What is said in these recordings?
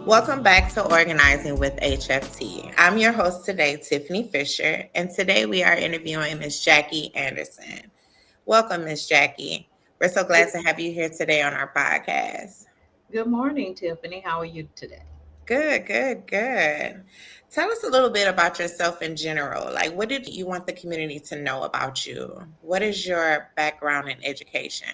Welcome back to Organizing with HFT. I'm your host today, Tiffany Fisher, and today we are interviewing Ms. Jackie Anderson. Welcome, Ms. Jackie. We're so glad to have you here today on our podcast. Good morning, Tiffany. How are you today? Good, good, good. Tell us a little bit about yourself in general. Like, what did you want the community to know about you? What is your background in education?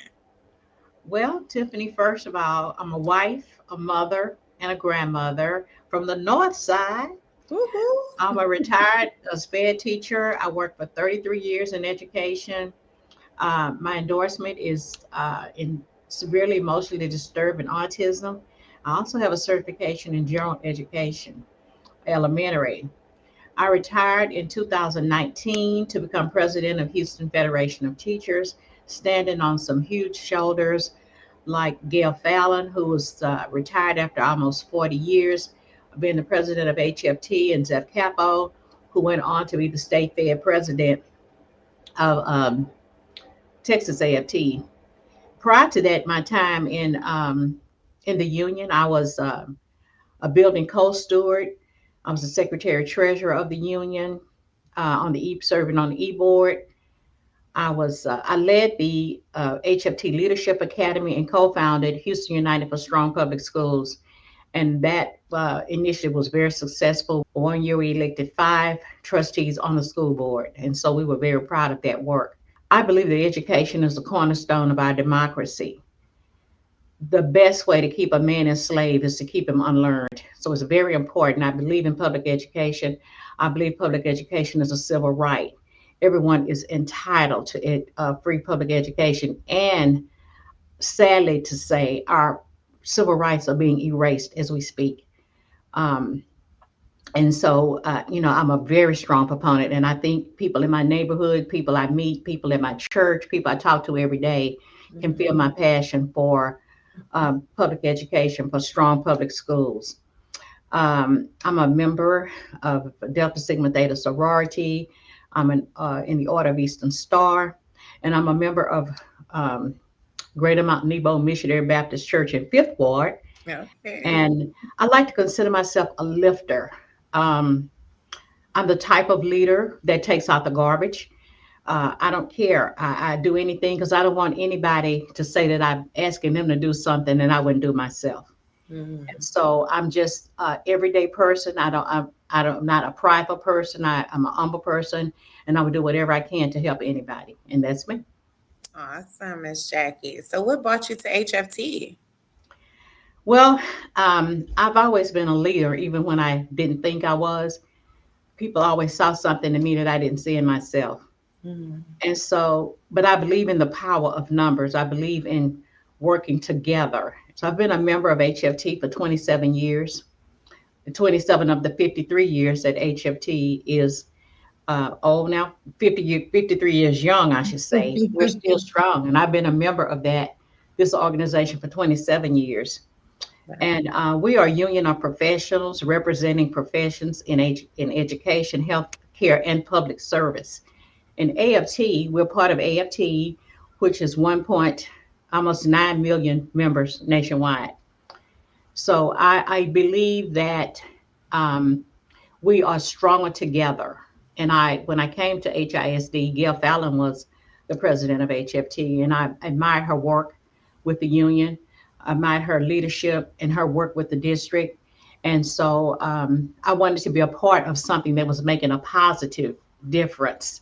Well, Tiffany, first of all, I'm a wife, a mother, and a grandmother from the north side. Woohoo! I'm a retired SPED teacher. I worked for 33 years in education. My endorsement is in severely emotionally disturbed and autism. I also have a certification in general education, elementary. I retired in 2019 to become president of Houston Federation of Teachers, standing on some huge shoulders like Gail Fallon, who was retired after almost 40 years, being the president of HFT, and Zeph Capo, who went on to be the state Fed president of Texas AFT. Prior to that, my time in the union, I was a building co-steward. I was the secretary treasurer of the union on the serving on the board. I led the HFT Leadership Academy and co-founded Houston United for Strong Public Schools, and that initiative was very successful. 1 year we elected 5 trustees on the school board, and so we were very proud of that work. I believe that education is the cornerstone of our democracy. The best way to keep a man enslaved is to keep him unlearned. So it's very important. I believe in public education. I believe public education is a civil right. Everyone is entitled to free public education. And sadly to say, our civil rights are being erased as we speak. Um, and so, I'm a very strong proponent. And I think people in my neighborhood, people I meet, people in my church, people I talk to every day can feel my passion for public education, for strong public schools. I'm a member of Delta Sigma Theta sorority. In the Order of Eastern Star, and I'm a member of Greater Mount Nebo Missionary Baptist Church in Fifth Ward. Okay. And I like to consider myself a lifter. Um, I'm the type of leader that takes out the garbage. I don't care. I do anything because I don't want anybody to say that I'm asking them to do something and I wouldn't do myself. And Mm. so I'm just everyday person. I'm not a prideful person. I'm a humble person, and I would do whatever I can to help anybody. And that's me. Awesome, Miss Jackie. So, what brought you to HFT? Well, I've always been a leader, even when I didn't think I was. People always saw something in me that I didn't see in myself. Mm. And so, but I believe in the power of numbers. I believe in working together. So I've been a member of HFT for 27 years. 27 of the 53 years that HFT is old now, 53 years young, I should say. We're still strong. And I've been a member of this organization for 27 years. And we are a union of professionals representing professions in education, healthcare, and public service. In AFT, we're part of AFT, which is almost 9 million members nationwide. So I believe that um, we are stronger together. And when I came to HISD, Gail Fallon was the president of HFT, and I admired her work with the union. I admired her leadership and her work with the district. And so I wanted to be a part of something that was making a positive difference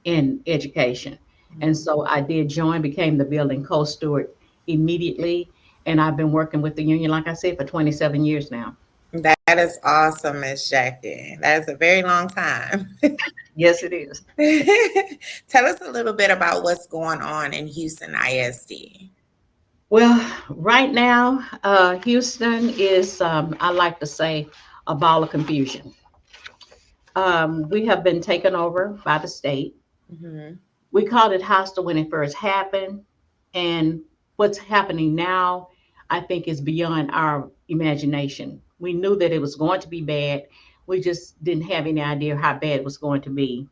in education. And so I did join, became the building co-steward immediately. And I've been working with the union, like I said, for 27 years now. That is awesome, Miss Jackie. That is a very long time. Yes, it is. Tell us a little bit about what's going on in Houston ISD. Well, right now, Houston is, I like to say, a ball of confusion. We have been taken over by the state. Hmm. We called it hostile when it first happened. And what's happening now, I think, is beyond our imagination. We knew that it was going to be bad. We just didn't have any idea how bad it was going to be.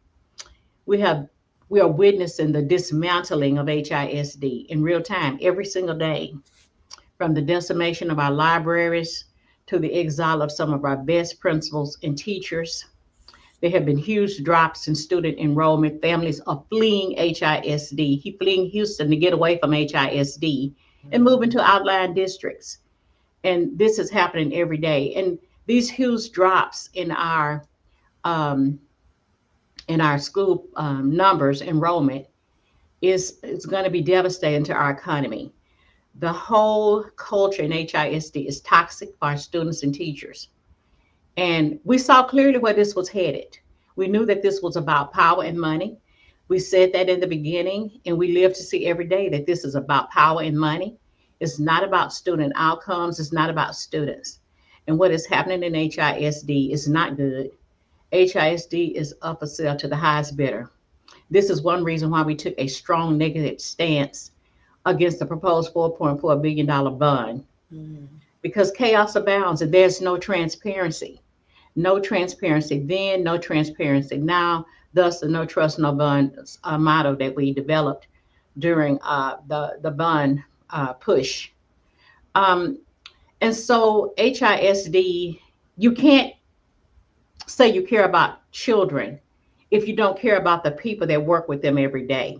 We have we are witnessing the dismantling of HISD in real time every single day, from the decimation of our libraries to the exile of some of our best principals and teachers. There have been huge drops in student enrollment. Families are fleeing HISD, fleeing Houston to get away from HISD and moving to outlying districts. And this is happening every day. And these huge drops um, in our school numbers enrollment is going to be devastating to our economy. The whole culture in HISD is toxic for our students and teachers. And we saw clearly where this was headed. We knew that this was about power and money. We said that in the beginning, and we live to see every day that this is about power and money. It's not about student outcomes. It's not about students. And what is happening in HISD is not good. HISD is up for sale to the highest bidder. This is one reason why we took a strong negative stance against the proposed $4.4 billion bond, because chaos abounds and there's no transparency. No transparency then, no transparency now, thus the no trust, no bond motto that we developed during the bond push. Um, and so HISD, you can't say you care about children if you don't care about the people that work with them every day.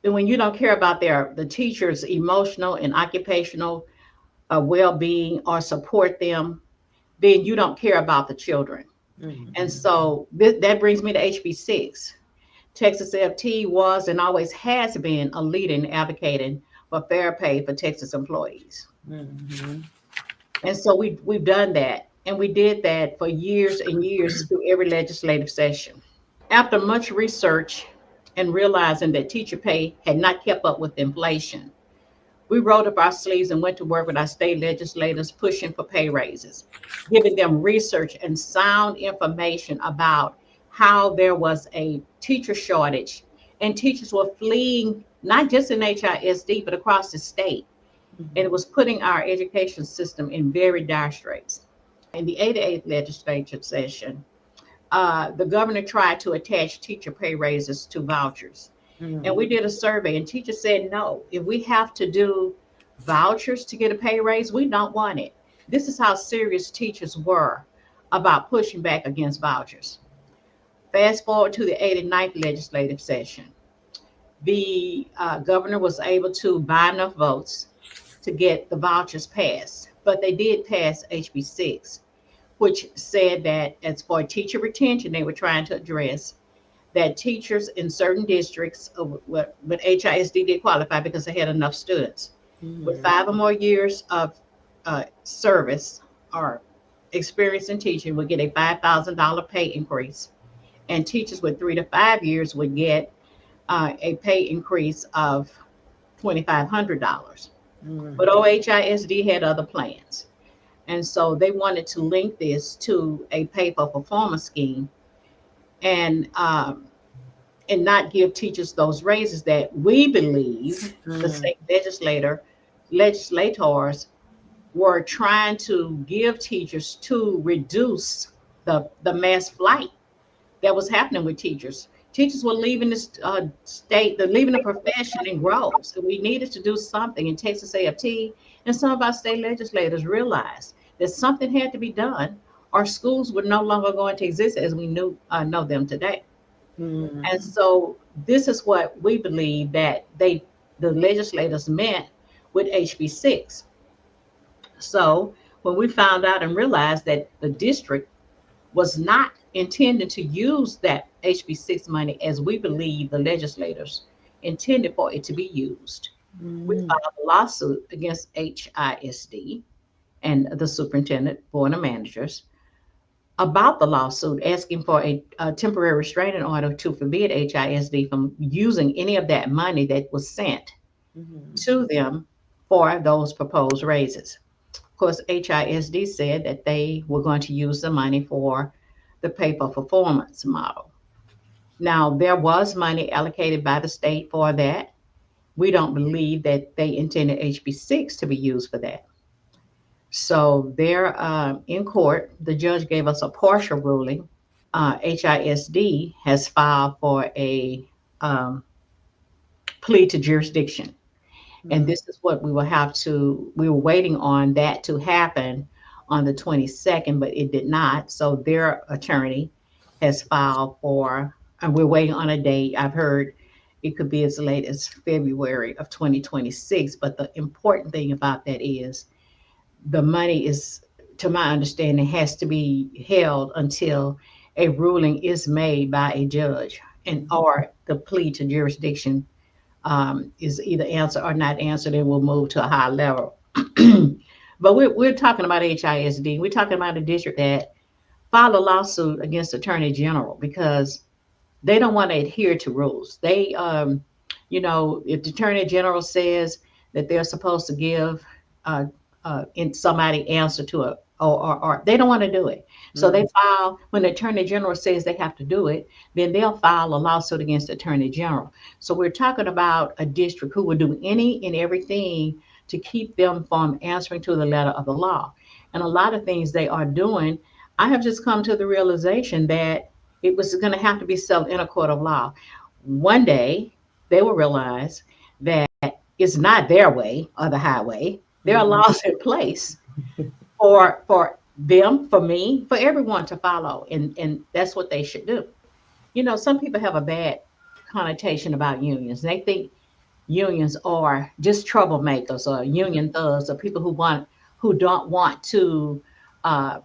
And when you don't care about the teachers' emotional and occupational well-being or support them, then you don't care about the children. And so that brings me to HB6. Texas FT was and always has been a leader in advocating for fair pay for Texas employees. And so we've done that. And we did that for years and years through every legislative session. After much research and realizing that teacher pay had not kept up with inflation, we rolled up our sleeves and went to work with our state legislators pushing for pay raises, giving them research and sound information about how there was a teacher shortage and teachers were fleeing, not just in HISD, but across the state. And it was putting our education system in very dire straits. In the 88th legislature session, the governor tried to attach teacher pay raises to vouchers. And we did a survey and teachers said, no, if we have to do vouchers to get a pay raise, we don't want it. This is how serious teachers were about pushing back against vouchers. Fast forward to the 89th legislative session. The governor was able to buy enough votes to get the vouchers passed, but they did pass HB6, which said that as for teacher retention, they were trying to address that teachers in certain districts, but HISD did qualify because they had enough students with 5 or more years of service or experience in teaching would get a $5,000 pay increase, and teachers with 3 to 5 years would get a pay increase of $2,500. But OHISD had other plans. And so they wanted to link this to a pay for performance scheme and not give teachers those raises that we believe the state legislators were trying to give teachers to reduce the mass flight that was happening with teachers. Teachers were leaving the state, they're leaving the profession in groves. So we needed to do something. In Texas AFT and some of our state legislators realized that something had to be done, or schools were no longer going to exist as we know them today. And so this is what we believe that the legislators meant with HB6. So when we found out and realized that the district was not intended to use that HB6 money as we believe the legislators intended for it to be used, we filed a lawsuit against HISD and the superintendent, board of managers, about the lawsuit, asking for a temporary restraining order to forbid HISD from using any of that money that was sent to them for those proposed raises. Of course, HISD said that they were going to use the money for the pay for performance model. Now, there was money allocated by the state for that. We don't believe that they intended HB6 to be used for that. So they're in court. The judge gave us a partial ruling. HISD has filed for a plea to jurisdiction. And this is what we were waiting on that to happen on the 22nd, but it did not. So their attorney has filed for, and we're waiting on a date. I've heard it could be as late as February of 2026. But the important thing about that is the money is, to my understanding, has to be held until a ruling is made by a judge, and or the plea to jurisdiction is either answered or not answered, and will move to a higher level. But we're talking about HISD. We're talking about a district that filed a lawsuit against the Attorney General because they don't want to adhere to rules. They, if the Attorney General says that they're supposed to give uh, in somebody answer to a, or they don't want to do it. So they file, when the Attorney General says they have to do it, then they'll file a lawsuit against the Attorney General. So we're talking about a district who would do any and everything to keep them from answering to the letter of the law. And a lot of things they are doing, I have just come to the realization that it was going to have to be settled in a court of law. One day, they will realize that it's not their way or the highway. There are laws in place for them, for me, for everyone to follow, and that's what they should do. Some people have a bad connotation about unions. They think unions are just troublemakers or union thugs or people who don't want to, uh,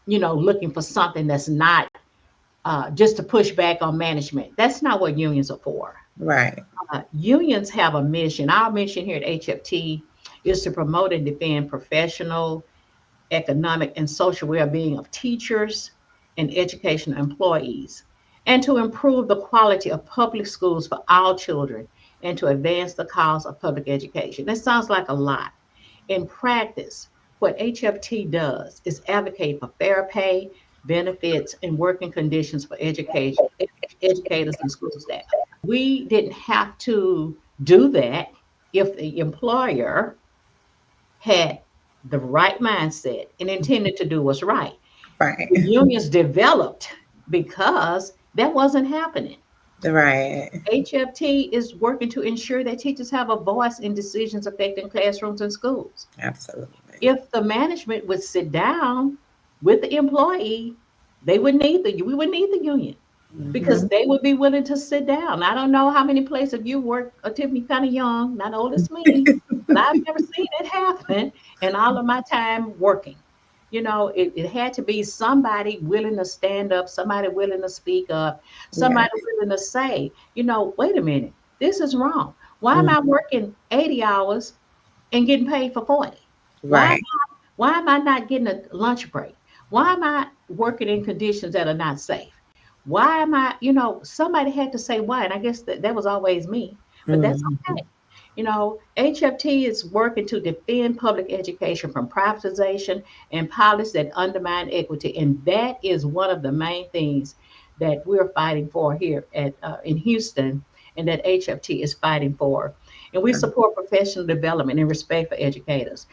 looking for something that's not just to push back on management. That's not what unions are for. Right. Unions have a mission. Our mission here at HFT is to promote and defend professional, economic, and social well-being of teachers and educational employees, and to improve the quality of public schools for all children, and to advance the cause of public education. That sounds like a lot. In practice, what HFT does is advocate for fair pay, benefits, and working conditions for educators and school staff. We didn't have to do that if the employer had the right mindset and intended to do what's right. Right. The unions developed because that wasn't happening. Right. HFT is working to ensure that teachers have a voice in decisions affecting classrooms and schools. Absolutely. If the management would sit down with the employee, we would need the union because they would be willing to sit down. I don't know how many places you work, Tiffany, kind of young, not old as me, but I've never seen it happen in all of my time working. It had to be somebody willing to stand up, somebody willing to speak up, Yeah. somebody willing to say, wait a minute, this is wrong. Why am Mm. I working 80 hours and getting paid for 40? Why Right. why am I not getting a lunch break? Why am I working in conditions that are not safe? Why am I, somebody had to say why. And I guess that was always me, but that's Mhm. okay. HFT is working to defend public education from privatization and policies that undermine equity. And that is one of the main things that we're fighting for here in Houston, and that HFT is fighting for. And we support professional development and respect for educators.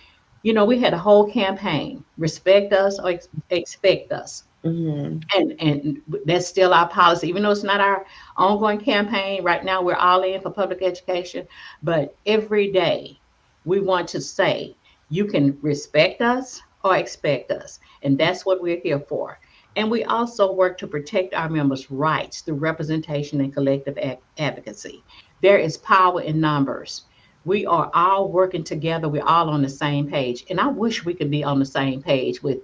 We had a whole campaign, respect us or expect us. Mhm. And that's still our policy, even though it's not our ongoing campaign. Right now, we're all in for public education, but every day we want to say you can respect us or expect us, and that's what we're here for. And we also work to protect our members' rights through representation and collective advocacy. There is power in numbers. We are all working together. We're all on the same page, and I wish we could be on the same page with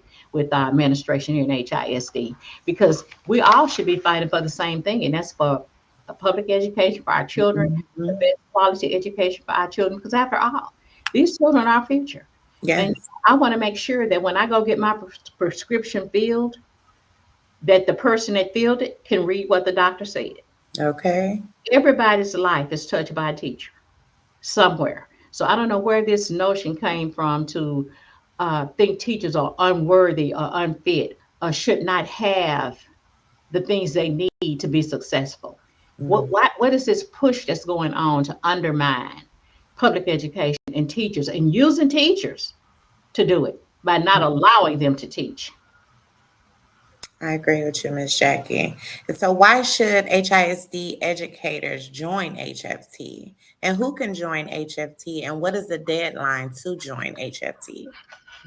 our administration here in HISD, because we all should be fighting for the same thing, and that's for a public education for our children, the Mhm. best quality education for our children, because after all, these children are our future. And Yes. I want to make sure that when I go get my prescription filled, that the person that filled it can read what the doctor said. Okay. Everybody's life is touched by a teacher somewhere. So I don't know where this notion came from to think teachers are unworthy or unfit or should not have the things they need to be successful. Mhm. What is this push that's going on to undermine public education and teachers, and using teachers to do it by not allowing them to teach? I agree with you, Miss Jackie. And so, why should HISD educators join HFT? And who can join HFT? And what is the deadline to join HFT?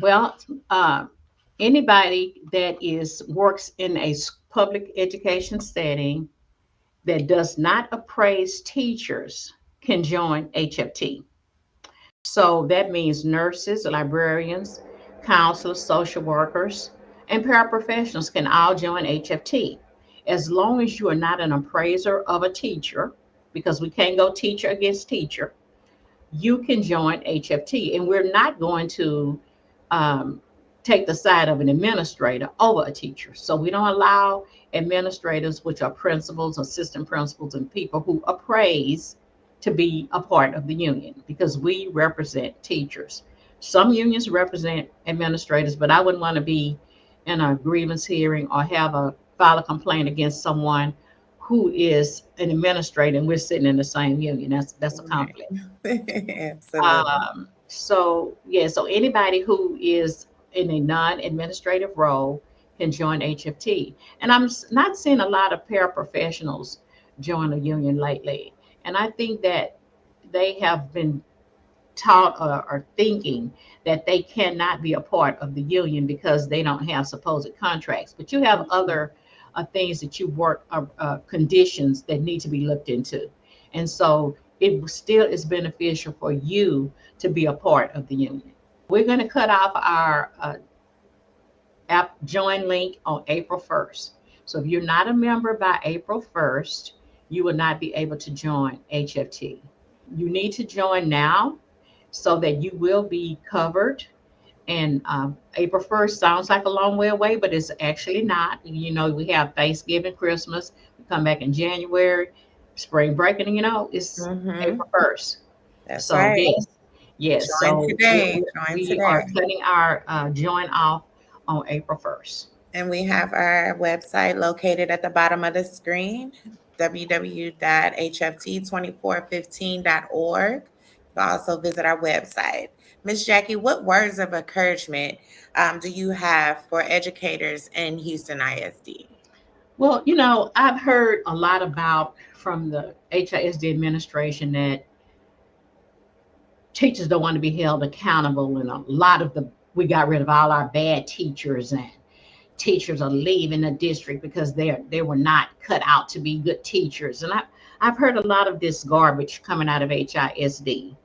Well, uh, Anybody that is works in a public education setting that does not appraise teachers can join HFT. So that means nurses, librarians, counselors, social workers, and paraprofessionals can all join HFT. As long as you are not an appraiser of a teacher, because we can't go teacher against teacher, you can join HFT. And we're not going to um, take the side of an administrator over a teacher. So we don't allow administrators, which are principals, assistant principals, and people who appraise, to be a part of the union because we represent teachers. Some unions represent administrators, but I wouldn't want to be in a grievance hearing or have a file a complaint against someone who is an administrator and we're sitting in the same union. That's a conflict. Absolutely. So yeah, so anybody who is in a non-administrative role can join HFT. And not seeing a lot of paraprofessionals join a union lately. And I think that they have been taught or thinking that they cannot be a part of the union because they don't have supposed contracts. But you have other things that you work, conditions that need to be looked into. And so it still is beneficial for you to be a part of the union. We're going to cut off our app join link on April 1st. So if you're not a member by April 1st, you will not be able to join HFT. You need to join now so that you will be covered. And April 1st sounds like a long way away, but it's actually not. You know, we have Thanksgiving, Christmas, we come back in January, spring break, and it's Mm-hmm. April 1st. That's So right. yes. Join So today. Join we are today. cutting our join off on April 1st. And we have our website located at the bottom of the screen, www.hft2415.org. You can also visit our website. Miss Jackie, what words of encouragement do you have for educators in Houston ISD? Well, I've heard a lot about from the HISD administration that teachers don't want to be held accountable, and a lot of we got rid of all our bad teachers, and teachers are leaving the district because they were not cut out to be good teachers. And I've heard a lot of this garbage coming out of HISD.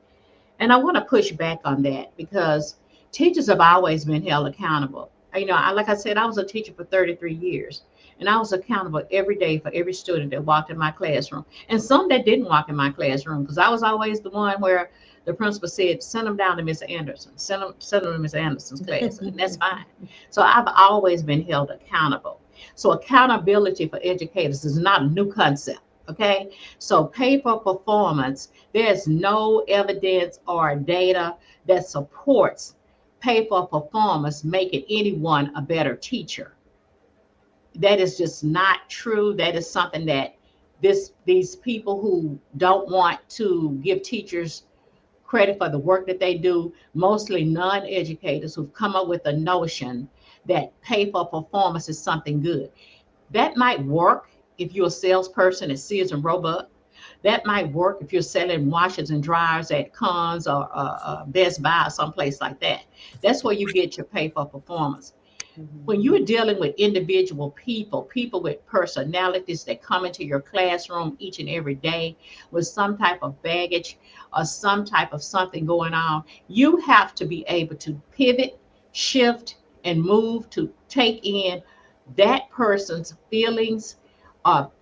And I want to push back on that because teachers have always been held accountable. Like I said, I was a teacher for 33 years, and I was accountable every day for every student that walked in my classroom, and some that didn't walk in my classroom, because I was always the one where the principal said, "Send them down to Miss Anderson, send them to Miss Anderson's class," and that's fine. So I've always been held accountable. So accountability for educators is not a new concept. Okay, so pay for performance. There's no evidence or data that supports pay for performance making anyone a better teacher. That is just not true. That is something that these people who don't want to give teachers credit for the work that they do, mostly non-educators who've come up with a notion that pay for performance is something good. That might work if you're a salesperson at Sears and Roebuck. That might work if you're selling washers and dryers at Conn's or Best Buy or someplace like that. That's where you get your pay for performance. When you're dealing with individual people with personalities that come into your classroom each and every day with some type of baggage or some type of something going on, you have to be able to pivot, shift, and move to take in that person's feelings,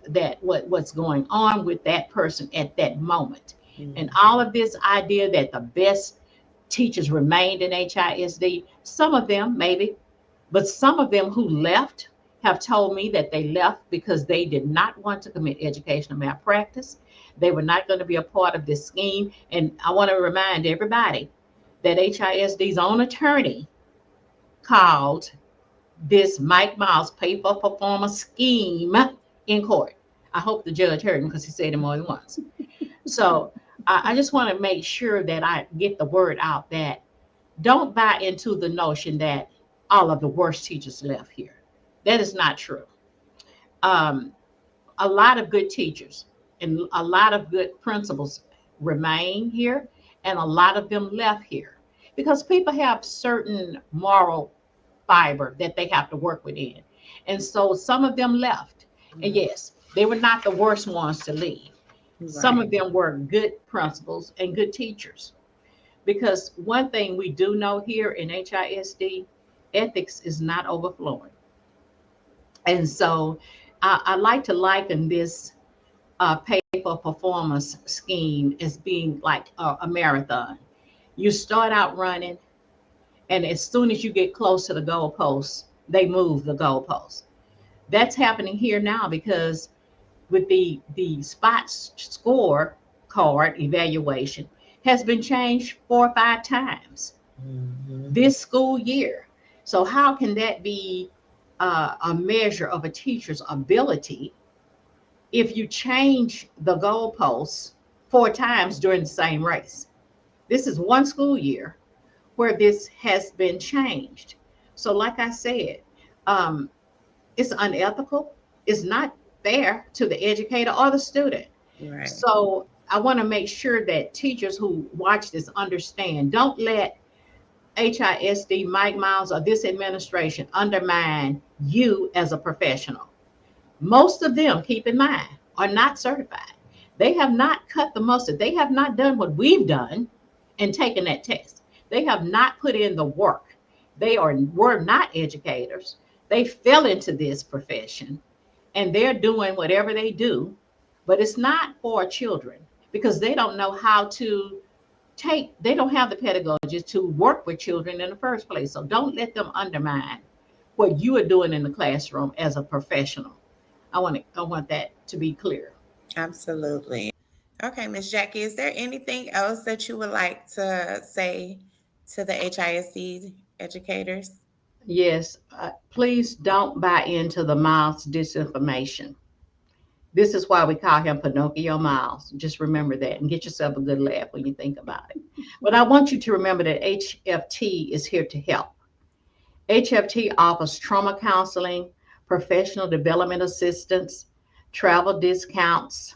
that what's going on with that person at that moment. And all of this idea that the best teachers remained in HISD, some of them maybe, but some of them who left have told me that they left because they did not want to commit educational malpractice. They were not going to be a part of this scheme. And I want to remind everybody that HISD's own attorney called this Mike Miles pay for performance scheme in court. I hope the judge heard him because he said it more than once. So I just want to make sure that I get the word out that don't buy into the notion that all of the worst teachers left here. That is not true. Um, a lot of good teachers and a lot of good principals remain here, and a lot of them left here because people have certain moral fiber that they have to work within. And so some of them left. And yes, they were not the worst ones to leave. Some of Right. them were good principals and good teachers. Because one thing we do know here in HISD, ethics is not overflowing. And so I like to liken this pay for performance scheme as being like a marathon. You start out running, and as soon as you get close to the goalposts, they move the goalposts. That's happening here now because with the score card evaluation has been changed 4 or 5 times Mhm. this school year. So how can that be a measure of a teacher's ability if you change the goalposts 4 times during the same race? This is one school year where this has been changed. So, like I said, um, it's unethical. It's not fair to the educator or the student. Right. So, I want to make sure that teachers who watch this understand. Don't let HISD, Mike Miles, or this administration undermine you as a professional. Most of them, keep in mind, are not certified. They have not cut the mustard. They have not done what we've done and taken that test. They have not put in the work. Were not educators. They fell into this profession and they're doing whatever they do, but it's not for children because they don't know how to they don't have the pedagogy to work with children in the first place. So don't let them undermine what you are doing in the classroom as a professional. I want that to be clear. Absolutely. Okay, Miss Jackie, is there anything else that you would like to say to the HISD educators? Yes, please don't buy into the Miles disinformation. This is why we call him Pinocchio Miles. Just remember that and get yourself a good laugh when you think about it. But I want you to remember that HFT is here to help. HFT offers trauma counseling, professional development assistance, travel discounts,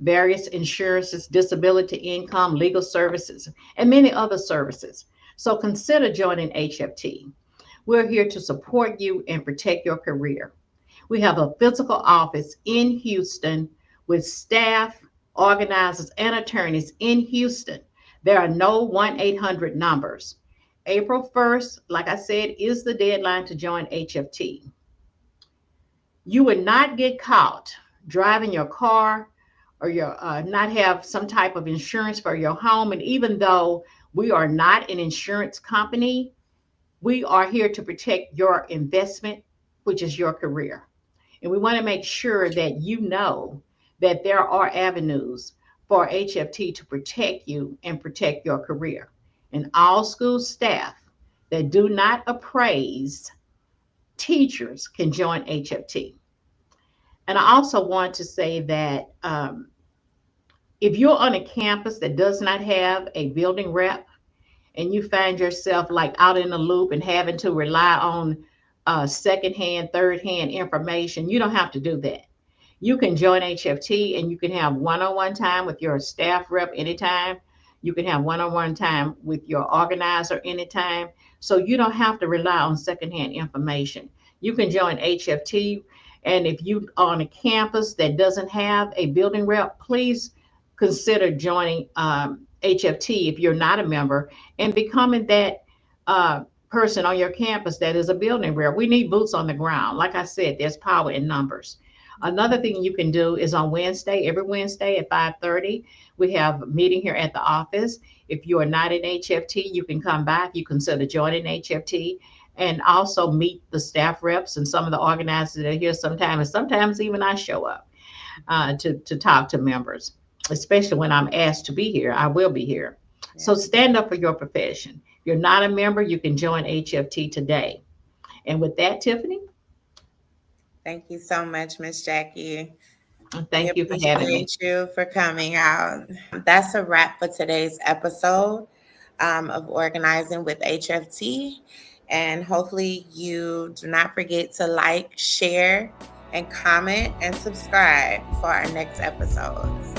various insurances, disability income, legal services, and many other services. So consider joining HFT. We're here to support you and protect your career. We have a physical office in Houston with staff, organizers, and attorneys in Houston. There are no 1 800 numbers. April 1st, like I said, is the deadline to join HFT. You would not get caught driving your car or your not have some type of insurance for your home. And even though we are not an insurance company, we are here to protect your investment, which is your career. And we want to make sure that you know that there are avenues for HFT to protect you and protect your career. And all school staff that do not appraise teachers can join HFT. And I also want to say that if you're on a campus that does not have a building rep and you find yourself like out in the loop and having to rely on secondhand, third hand information, you don't have to do that. You can join HFT and you can have one on one time with your staff rep anytime. You can have one on one time with your organizer anytime. So you don't have to rely on secondhand information. You can join HFT. And if you are on a campus that doesn't have a building rep, please consider joining HFT if you're not a member and becoming that person on your campus that is a building rep. We need boots on the ground. Like I said, there's power in numbers. Another thing you can do is on Wednesday, every Wednesday at 5:30, we have a meeting here at the office. If you are not in HFT, you can come back. You consider joining HFT and also meet the staff reps and some of the organizers that are here sometimes. And sometimes even I show up to talk to members, especially when I'm asked to be here. I will be here. So Yeah. stand up for your profession. If you're not a member, you can join HFT today. And with that, Tiffany, Thank you so much, Miss Jackie. We thank you for having me. appreciate you for coming out. That's a wrap for today's episode of Organizing with HFT. And hopefully, you do not forget to like, share, and comment and subscribe for our next episodes.